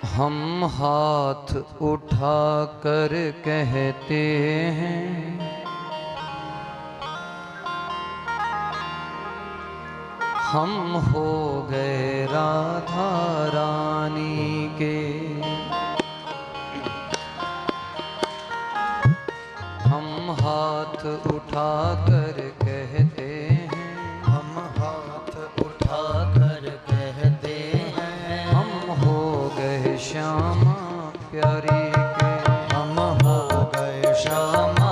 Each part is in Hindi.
हम हाथ उठा कर कहते हैं, हम हो गए राधा रानी के। हम हाथ उठा कर कहते हैं, हम हाथ उठा कर कहते हैं, हम हो गए श्यामा प्यारी के। हम हो गए श्यामा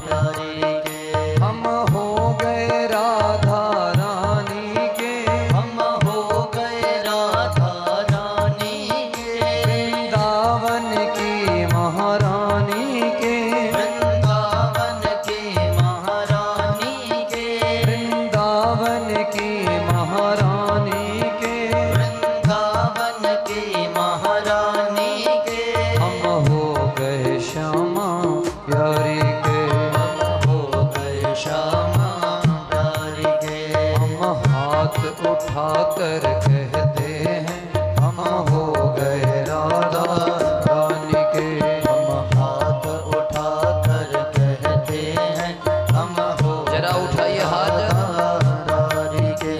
प्यारी के। हम हो गए राधा रानी के, हम हो गए राधा रानी के। वृंदावन की महारानी के, वृंदावन की महारानी के। वृंदावन की महारानी के। वृंदावन की महारानी के। हम हो गए श्यामा प्यारी के। हम हो गए श्यामा प्यारी के। हम हाथ उठा कर कहते हैं, हम हो गए राधा रानी के। हम हाथ उठा कर कहते हैं, हम हो जरा उठाइए हाथ। रानी के।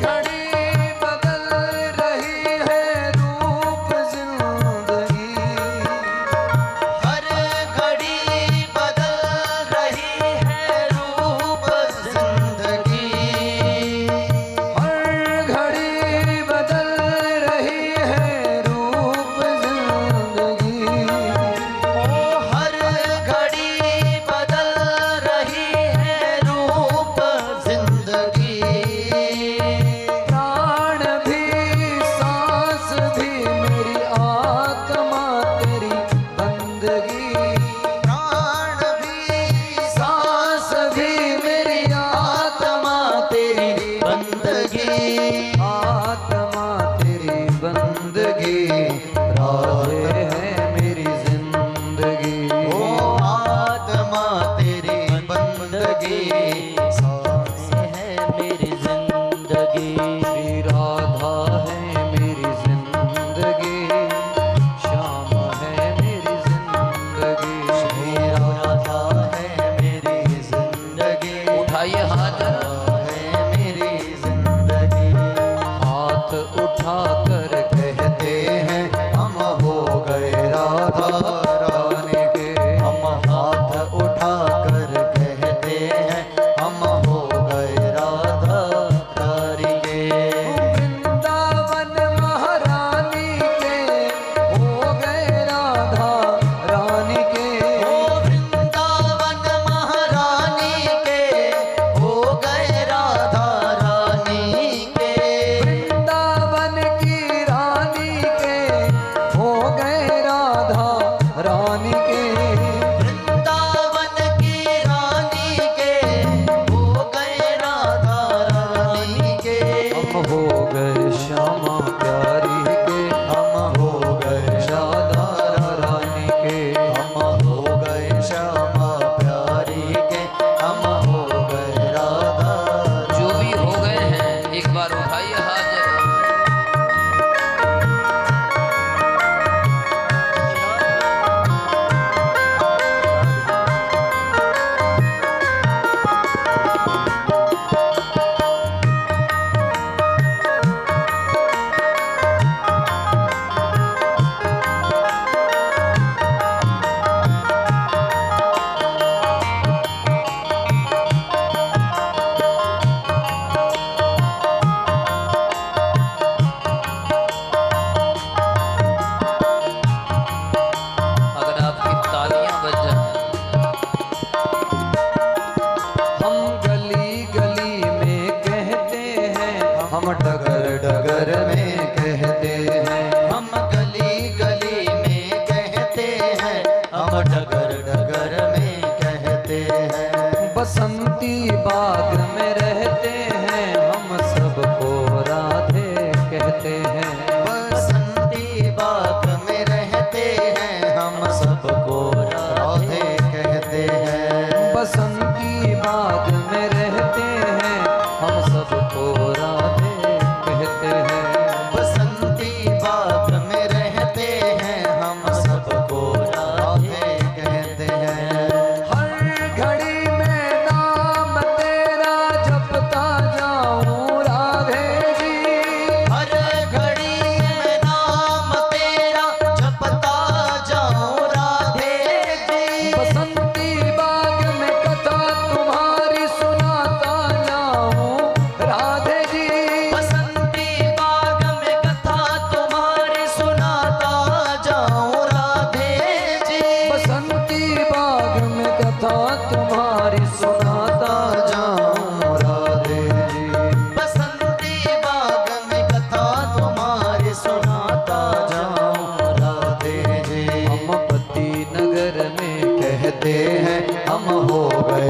घड़ी बदल रही है रूप जिंदगी, हर घड़ी बदल रही है रूप जिंदगी। हर घड़ी बदल रही है रूप जिंदगी। ओ हर घड़ी बदल रही है रूप जिंदगी। प्राण भी सांस भी मेरी आत्मा तेरी बंदगी। प्राण भी सांस भी मेरी आत्मा तेरी बंदगी। आत्मा तेरी बंदगी। राधे है मेरी जिंदगी। ओ आत्मा तेरी बंदगी। सांस है मेरी जिंदगी। श्री राधा है मेरी जिंदगी, श्याम है मेरी जिंदगी। श्री राधा है मेरी जिंदगी। उठाइए हाथ। है मेरी जिंदगी। हाथ उठा कर कहते हैं, हम हो गए राधा रानी के। हम हाथ उठा कर कहते हैं, हम हो गए राधा रानी के। वृंदावन महारानी के हो गए राधा रानी के। ओ वृंदावन महारानी के हो गए राधा रानी के। वृंदावन की रानी के हो गए राधा रानी के। वृंदावन की रानी के हो गए राधा रानी के। हम हो गए श्यामा प्यारी के, हम हो गए राधा रानी के। हम हो गए श्यामा प्यारी के। हम हो गए राधा। जो भी हो गए हैं, एक बार उठाइए हाथ जरा।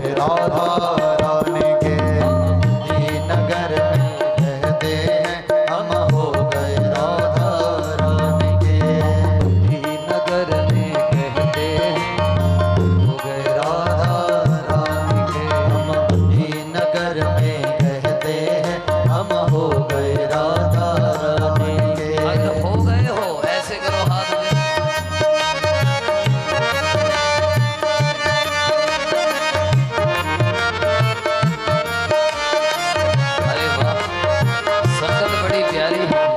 गए राधा रानी के। नगर में कहते हैं हम हो गए राधा रानी के। नगर में कहते हैं हो गए राधा रानी के। नगर में कहते हैं हम हो गए राधा रानी के। अगर हो गए हो ऐसे करो हाथ में। अरे वाह, संगत बड़ी प्यारी है।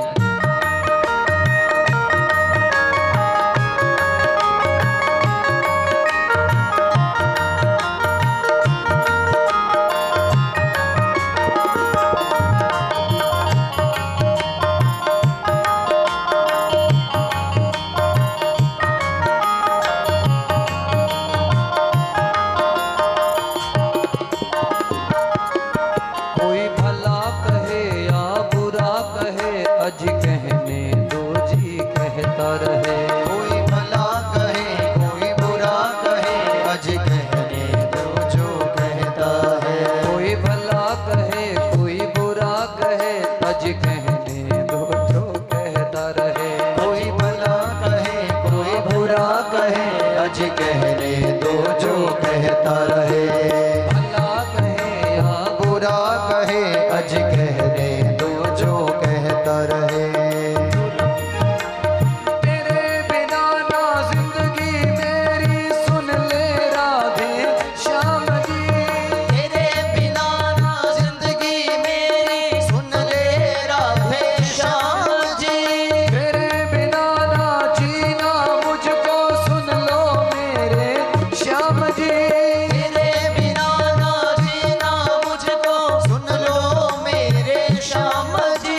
कोई भला कहे या बुरा कहे, अज कहने दो जी कहता रहे। कोई भला कहे कोई बुरा कहे, अज कहने दो जो कहता है। कोई भला कहे कोई बुरा कहे, अज कहने दो जो कहता रहे। कोई भला कहे कोई बुरा कहे, अज कहने दो जो कहता रहे। भला कहे या बुरा कहे अज कहने दो जो कहता रहे। तेरे बिना ना जिंदगी मेरी, सुन ले राधे श्याम जी। तेरे बिना ना जिंदगी मेरी, सुन ले राधे श्याम जी। तेरे बिना ना जीना मुझको, सुन लो मेरे श्याम जी। तेरे बिना ना जीना मुझको, सुन लो मेरे श्याम जी।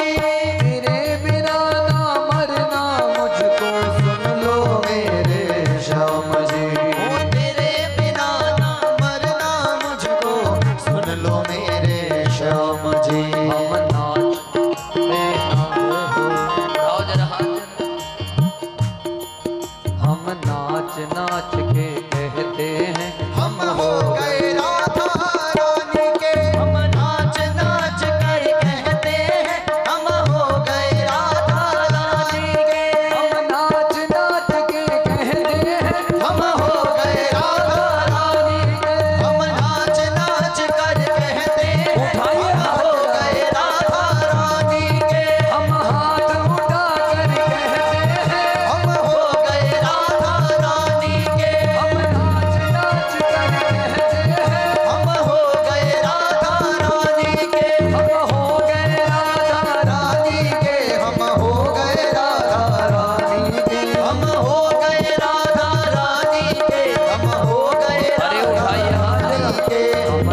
तेरे बिना ना मरना मुझको, सुन लो मेरे श्याम जी। ओ तेरे बिना ना मरना मुझको, सुन लो मेरे श्याम जी। हम नाचते आओ जरा हाथ। हम नाच नाच के कहते हैं हम हो गए राधा रानी के। हम नाच नाच कर कहते हैं हम हो गए राधा रानी के। हम नाच नाच के कहते हैं हम हो गए राधा रानी के। हम नाच नाच कर कहते हैं उठाइए हम हो गए राधा रानी के। हम हाथ उठा कर कहते हैं हम हो गए राधा रानी के। हम नाच नाच कर कहते हैं हम हो गए राधा रानी के। हम हो गए राधा रानी के। हम हो गए राधा रानी के। हम हो गए राधा रानी के। हम हो गए अरे उठाइए हाथ रानी के। हम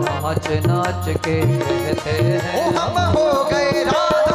नाच नाच के कहते ओ हैं हम हो गए राधा